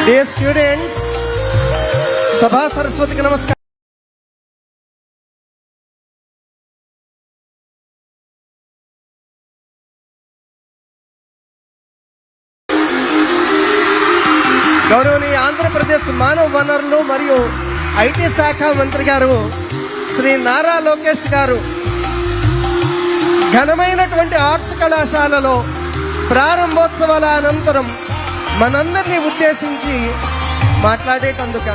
Dear students, Sabha Saraswati ki namaskar. గౌరవనీయ ఆంధ్రప్రదేశ్ మానవ వనరులు మరియు ఐటీ శాఖ మంత్రి గారు శ్రీ నారా లోకేష్ గారు ఘనమైనటువంటి ఆర్ట్స్ కళాశాలలో ప్రారంభోత్సవాల అనంతరం మనందరినీ ఉద్దేశించి మాట్లాడేటందుకు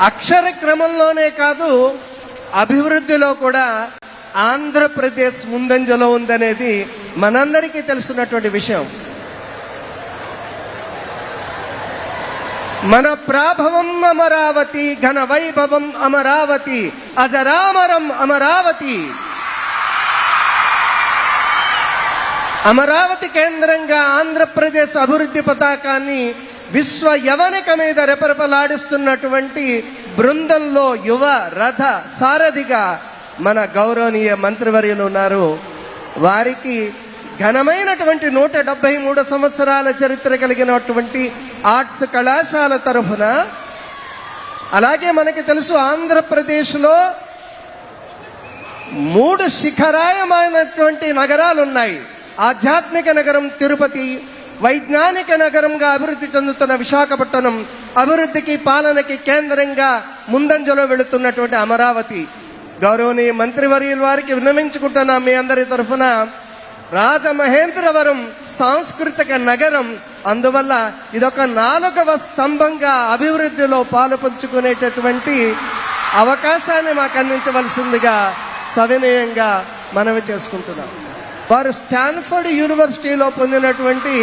అక్షర క్రమంలోనే కాదు, అభివృద్ధిలో కూడా ఆంధ్రప్రదేశ్ ముందంజలో ఉందనేది మనందరికీ తెలుసున్నటువంటి విషయం. మన ప్రాభవం అమరావతి, ఘన వైభవం అమరావతి, అజరామరం అమరావతి. అమరావతి కేంద్రంగా ఆంధ్రప్రదేశ్ అభివృద్ధి పతాకాన్ని విశ్వ యవనిక మీద రెపరెపలాడిస్తున్నటువంటి బృందంలో యువ రథ సారథిగా మన గౌరవనీయ మంత్రివర్యులు ఉన్నారు. వారికి ఘనమైనటువంటి 173 సంవత్సరాల చరిత్ర కలిగినటువంటి ఆర్ట్స్ కళాశాల తరఫున, అలాగే మనకి తెలుసు ఆంధ్రప్రదేశ్లో 3 శిఖరాయమైనటువంటి నగరాలు ఉన్నాయి. ఆధ్యాత్మిక నగరం తిరుపతి, వైజ్ఞానిక నగరంగా అభివృద్ధి చెందుతున్న విశాఖపట్నం, అభివృద్ధికి పాలనకి కేంద్రంగా ముందంజలో వెళుతున్నటువంటి అమరావతి. గౌరవనీయ మంత్రివర్యుల వారికి విన్నవించుకుంటున్నాం మీ అందరి తరఫున, రాజమహేంద్రవరం సాంస్కృతిక నగరం, అందువల్ల ఇదొక 4వ స్తంభంగా అభివృద్ధిలో పాలు పంచుకునేటటువంటి అవకాశాన్ని మాకు అందించవలసిందిగా సవినయంగా మనవి చేసుకుంటున్నాం. వారు స్టాన్ఫర్డ్ యూనివర్సిటీలో పొందినటువంటి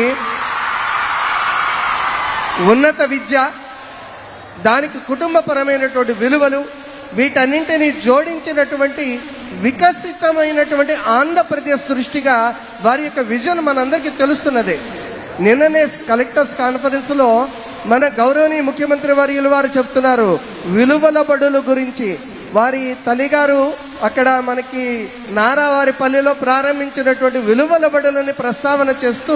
ఉన్నత విద్య, దానికి కుటుంబపరమైనటువంటి విలువలు, వీటన్నింటినీ జోడించినటువంటి వికసితమైనటువంటి ఆంధ్రప్రదేశ్ దృష్టిగా వారి యొక్క విజన్ మనందరికీ తెలుస్తున్నదే. నిన్ననే కలెక్టర్స్ కాన్ఫరెన్స్ లో మన గౌరవనీయ ముఖ్యమంత్రి వర్యులు వారు చెప్తున్నారు విలువల బడుల గురించి. వారి తల్లిగారు అక్కడ మనకి నారావారిపల్లిలో ప్రారంభించినటువంటి విలువల బడులని ప్రస్తావన చేస్తూ,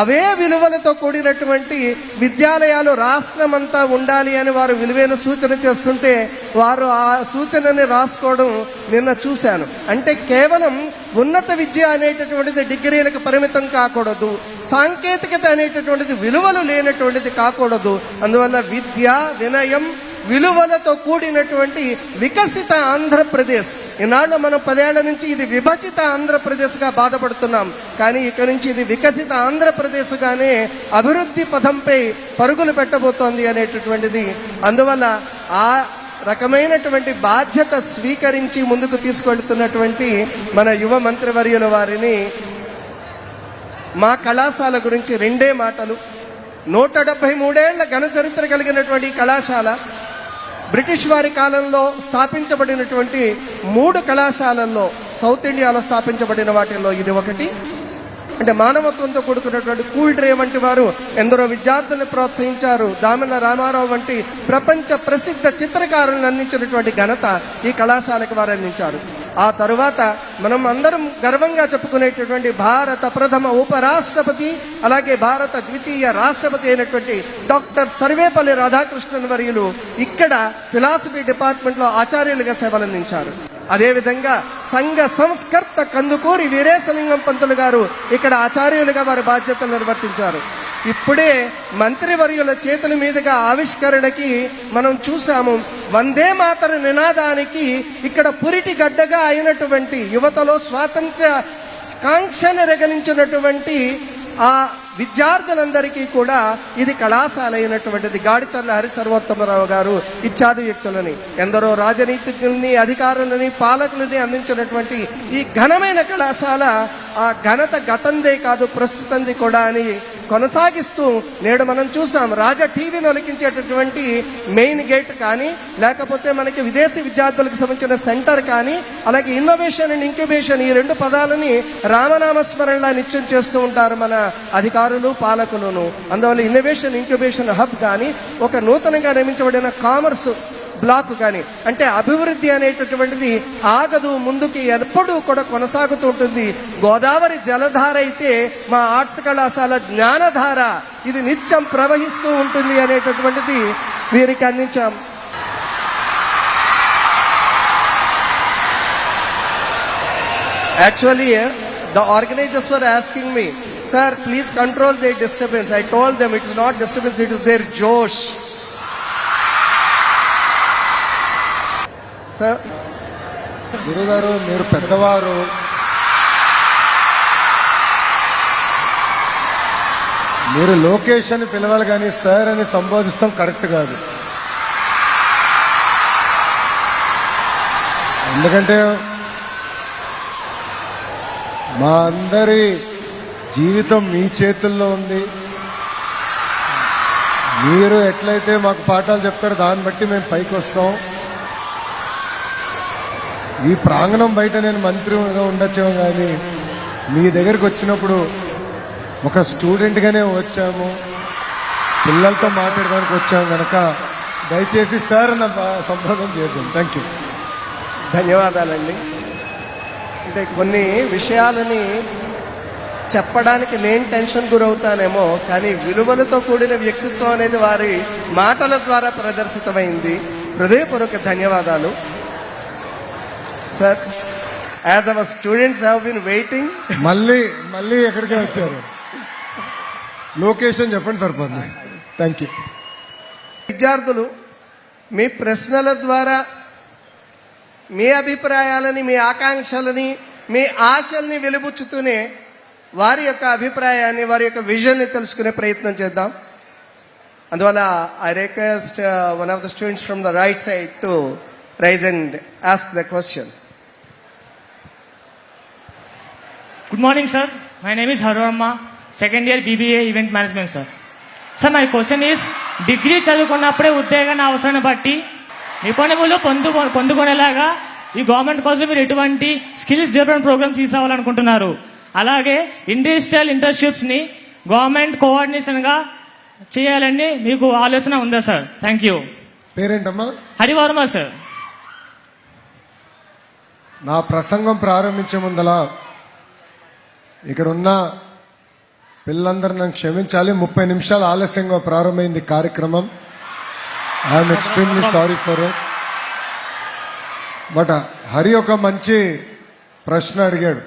అవే విలువలతో కూడినటువంటి విద్యాలయాలు రాష్ట్రమంతా ఉండాలి అని వారు విలువైన సూచన చేస్తుంటే, వారు ఆ సూచనని రాసుకోవడం నిన్న చూశాను. అంటే కేవలం ఉన్నత విద్య అనేటటువంటిది డిగ్రీలకు పరిమితం కాకూడదు, సాంకేతికత అనేటటువంటిది విలువలు లేనటువంటిది కాకూడదు. అందువల్ల విద్య, వినయం, విలువలతో కూడినటువంటి వికసిత ఆంధ్రప్రదేశ్. ఈనాడు మనం 10 ఏళ్ల నుంచి ఇది విభజిత ఆంధ్రప్రదేశ్గా బాధపడుతున్నాం, కానీ ఇక నుంచి ఇది వికసిత ఆంధ్రప్రదేశ్గానే అభివృద్ధి పథంపై పరుగులు పెట్టబోతోంది అనేటటువంటిది. అందువల్ల ఆ రకమైనటువంటి బాధ్యత స్వీకరించి ముందుకు తీసుకెళ్తున్నటువంటి మన యువ మంత్రివర్యుల వారిని, మా కళాశాల గురించి 2 మాటలు. 173 ఏళ్ల ఘన చరిత్ర కలిగినటువంటి కళాశాల, బ్రిటిష్ వారి కాలంలో స్థాపించబడినటువంటి 3 కళాశాలల్లో సౌత్ ఇండియాలో స్థాపించబడిన వాటిల్లో ఇది ఒకటి. అంటే మానవత్వంతో కూడుకున్నటువంటి కూల్ డ్రే వంటి వారు ఎందరో విద్యార్థులను ప్రోత్సహించారు. దామల రామారావు వంటి ప్రపంచ ప్రసిద్ధ చిత్రకారులను అందించినటువంటి ఘనత ఈ కళాశాలకు వారు అందించారు. ఆ తరువాత మనం అందరం గర్వంగా చెప్పుకునేటటువంటి భారత ప్రథమ ఉపరాష్ట్రపతి, అలాగే భారత ద్వితీయ రాష్ట్రపతి అయినటువంటి డాక్టర్ సర్వేపల్లి రాధాకృష్ణన్ వర్యులు ఇక్కడ ఫిలాసఫీ డిపార్ట్మెంట్ లో ఆచార్యులుగా సేవలందించారు. అదేవిధంగా సంఘ సంస్కర్త కందుకూరి వీరేశలింగం పంతులు గారు ఇక్కడ ఆచార్యులుగా వారి బాధ్యతలు నిర్వర్తించారు. ఇప్పుడే మంత్రివర్యుల చేతుల మీదుగా ఆవిష్కరణకి మనం చూసాము. వందే మాతర నినాదానికి ఇక్కడ పురిటి గడ్డగా అయినటువంటి, యువతలో స్వాతంత్ర్య కాంక్షను రగిలించినటువంటి ఆ విద్యార్థులందరికీ కూడా ఇది కళాశాల అయినటువంటిది. గాడిచర్ల హరి సర్వోత్తమరావు గారు ఇత్యాది వ్యక్తులని, ఎందరో రాజనీతిజ్ఞుల్ని, అధికారులని, పాలకులని అందించినటువంటి ఈ ఘనమైన కళాశాల ఆ ఘనత గతందే కాదు ప్రస్తుతంది కూడా అని కొనసాగిస్తూ నేడు మనం చూసాం రాజా టీవీని ఒలికించేటటువంటి మెయిన్ గేట్ కానీ, లేకపోతే మనకి విదేశీ విద్యార్థులకు సంబంధించిన సెంటర్ కానీ, అలాగే ఇన్నోవేషన్ అండ్ ఇంక్యుబేషన్ ఈ రెండు పదాలని రామనామస్మరణలా నిత్యం చేస్తూ ఉంటారు మన అధికారులు పాలకులను. అందువల్ల ఇన్నోవేషన్ ఇంక్యుబేషన్ హబ్ కానీ, ఒక నూతనంగా నిర్మించబడిన కామర్స్ బ్లాక్ కానీ, అంటే అభివృద్ధి అనేటటువంటిది ఆగదు, ముందుకి ఎప్పుడూ కూడా కొనసాగుతూ ఉంటుంది. గోదావరి జలధార అయితే మా ఆర్ట్స్ కళాశాల జ్ఞానధార, ఇది నిత్యం ప్రవహిస్తూ ఉంటుంది అనేటటువంటిది వీరికి అందించాం. Actually, the organizers were asking me, sir, please control their disturbance. I told them it's not disturbance, it is their josh. Sir, గురుగారు మీరు పెద్దవారు, మీరు లోకేష్ అని పిలవాలి కానీ సార్ అని సంబోధిస్తాం కరెక్ట్ కాదు. ఎందుకంటే మా అందరి జీవితం మీ చేతుల్లో ఉంది. మీరు ఎట్లయితే మాకు పాఠాలు చెప్తారో దాన్ని బట్టి మేము పైకి వస్తాం. ఈ ప్రాంగణం బయట నేను మంత్రిగా ఉండొచ్చాము, కానీ మీ దగ్గరికి వచ్చినప్పుడు ఒక స్టూడెంట్గానే వచ్చాము, పిల్లలతో మాట్లాడడానికి వచ్చాము కనుక దయచేసి సార్ అన్న సంబోధన చేద్దాం. Thank you. ధన్యవాదాలండి. అంటే కొన్ని విషయాలని చెప్పడానికి నేను టెన్షన్ గురవుతానేమో, కానీ విలువలతో కూడిన వ్యక్తిత్వం అనేది వారి మాటల ద్వారా ప్రదర్శితమైంది. హృదయపూర్వక ధన్యవాదాలు. Sir, as our students have been waiting. మళ్ళీ ఎక్కడికే వచ్చారు? లొకేషన్ చెప్పండి సరిపోతుంది. Thank you. విద్యార్థులు మీ ప్రశ్నల ద్వారా మీ అభిప్రాయాలని, మీ ఆకాంక్షలని, మీ ఆశల్ని వెలుబుచ్చుతూనే వారి యొక్క అభిప్రాయాన్ని, వారి యొక్క విజన్ని తెలుసుకునే ప్రయత్నం చేద్దాం. అందువల్ల I request one of the students from the right side to raise and ask the question. Good morning, sir. My name is Harvarma, second year BBA Event Management, sir. Sir, my question is, degree చదువుకున్నప్పుడే ఉద్యోగాన్ని అవసరాన్ని బట్టి నిపుణులు పొందుకునేలాగా ఈ government కోసం మీరు ఎటువంటి skills development program తీసుకురావాలనుకుంటున్నారు? అలాగే ఇండస్ట్రియల్ ఇంటర్న్షిప్స్ ని గవర్నమెంట్ కోఆర్డినేషన్ గా చేయాలని మీకు ఆలోచన ఉందా సార్? Thank you. పేరేంటమ్మా? హరివర్మ సార్. నా ప్రసంగం ప్రారంభించే ముందలా ఇక్కడ ఉన్న పిల్లలందరూ నన్ను క్షమించాలి. 30 నిమిషాలు ఆలస్యంగా ప్రారంభమైంది కార్యక్రమం. I'm extremely sorry for it. But Hari ఒక మంచి ప్రశ్న అడిగాడు.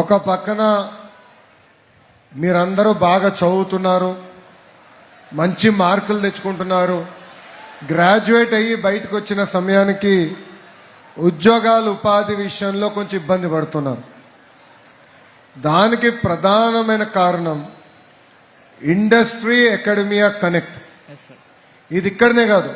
ఒక పక్కన మీరందరూ బాగా చదువుతున్నారు, మంచి మార్కులు తెచ్చుకుంటున్నారు, గ్రాడ్యుయేట్ అయ్యి బయటకు వచ్చిన సమయానికి ఉద్యోగాలు ఉపాధి విషయంలో కొంచెం ఇబ్బంది పడుతున్నారు. దానికి ప్రధానమైన కారణం ఇండస్ట్రీ అకాడమియా కనెక్ట్. ఇది ఇక్కడనే కాదు,